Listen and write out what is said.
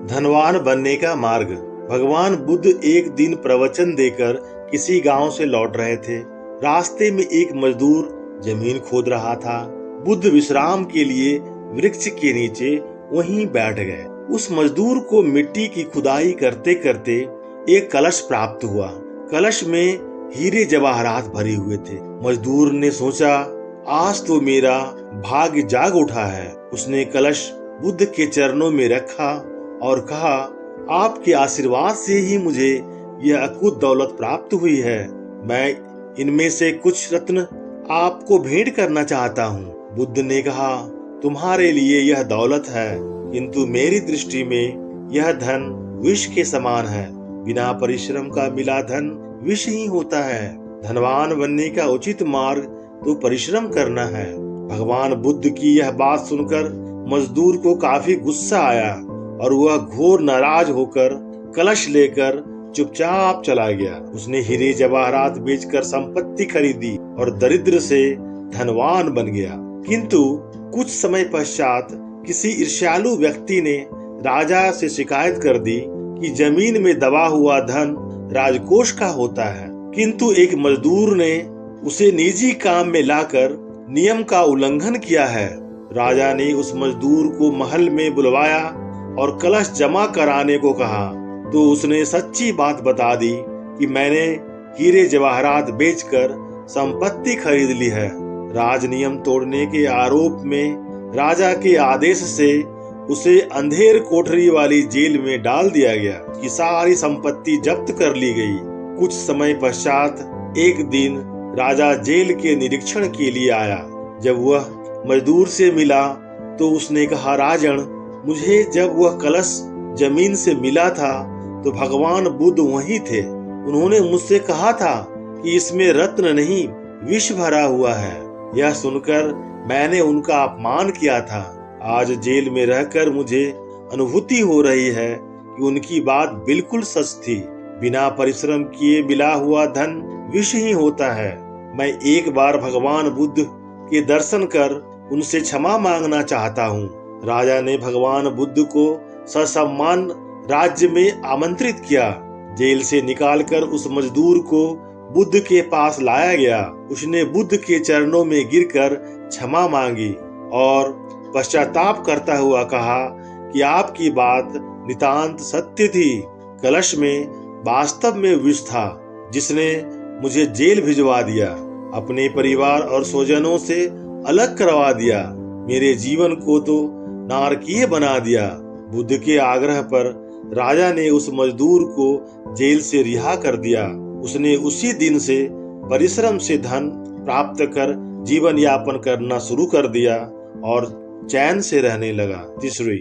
धनवान बनने का मार्ग। भगवान बुद्ध एक दिन प्रवचन देकर किसी गांव से लौट रहे थे। रास्ते में एक मजदूर जमीन खोद रहा था। बुद्ध विश्राम के लिए वृक्ष के नीचे वहीं बैठ गए। उस मजदूर को मिट्टी की खुदाई करते करते एक कलश प्राप्त हुआ। कलश में हीरे जवाहरात भरे हुए थे। मजदूर ने सोचा, आज तो मेरा भाग्य जाग उठा है। उसने कलश बुद्ध के चरणों में रखा और कहा, आपके आशीर्वाद से ही मुझे यह अकुत दौलत प्राप्त हुई है। मैं इनमें से कुछ रत्न आपको भेंट करना चाहता हूँ। बुद्ध ने कहा, तुम्हारे लिए यह दौलत है, किंतु मेरी दृष्टि में यह धन विष के समान है। बिना परिश्रम का मिला धन विष ही होता है। धनवान बनने का उचित मार्ग तो परिश्रम करना है। भगवान बुद्ध की यह बात सुनकर मजदूर को काफी गुस्सा आया और वह घोर नाराज होकर कलश लेकर चुपचाप चला गया। उसने हीरे जवाहरात बेचकर संपत्ति खरीदी और दरिद्र से धनवान बन गया। किंतु कुछ समय पश्चात किसी ईर्ष्यालु व्यक्ति ने राजा से शिकायत कर दी कि जमीन में दबा हुआ धन राजकोष का होता है। किंतु एक मजदूर ने उसे निजी काम में लाकर नियम का उल्लंघन किया है। राजा ने उस मजदूर को महल में बुलवाया और कलश जमा कराने को कहा, तो उसने सच्ची बात बता दी कि मैंने हीरे जवाहरात बेचकर संपत्ति खरीद ली है। राज नियम तोड़ने के आरोप में राजा के आदेश से उसे अंधेर कोठरी वाली जेल में डाल दिया गया कि सारी संपत्ति जब्त कर ली गई। कुछ समय पश्चात एक दिन राजा जेल के निरीक्षण के लिए आया। जब वह मजदूर से मिला तो उसने कहा, राजन, मुझे जब वह कलश जमीन से मिला था तो भगवान बुद्ध वहीं थे। उन्होंने मुझसे कहा था कि इसमें रत्न नहीं विष भरा हुआ है। यह सुनकर मैंने उनका अपमान किया था। आज जेल में रहकर मुझे अनुभूति हो रही है कि उनकी बात बिल्कुल सच थी। बिना परिश्रम किए मिला हुआ धन विष ही होता है। मैं एक बार भगवान बुद्ध के दर्शन कर उनसे क्षमा मांगना चाहता हूँ। राजा ने भगवान बुद्ध को ससम्मान राज्य में आमंत्रित किया। जेल से निकालकर उस मजदूर को बुद्ध के पास लाया गया। उसने बुद्ध के चरणों में गिरकर क्षमा मांगी और पश्चाताप करता हुआ कहा कि आपकी बात नितांत सत्य थी। कलश में वास्तव में विष था जिसने मुझे जेल भिजवा दिया, अपने परिवार और स्वजनों से अलग करवा दिया, मेरे जीवन को तो नारकीय बना दिया। बुद्ध के आग्रह पर राजा ने उस मजदूर को जेल से रिहा कर दिया। उसने उसी दिन से परिश्रम से धन प्राप्त कर जीवन यापन करना शुरू कर दिया और चैन से रहने लगा। तीसरी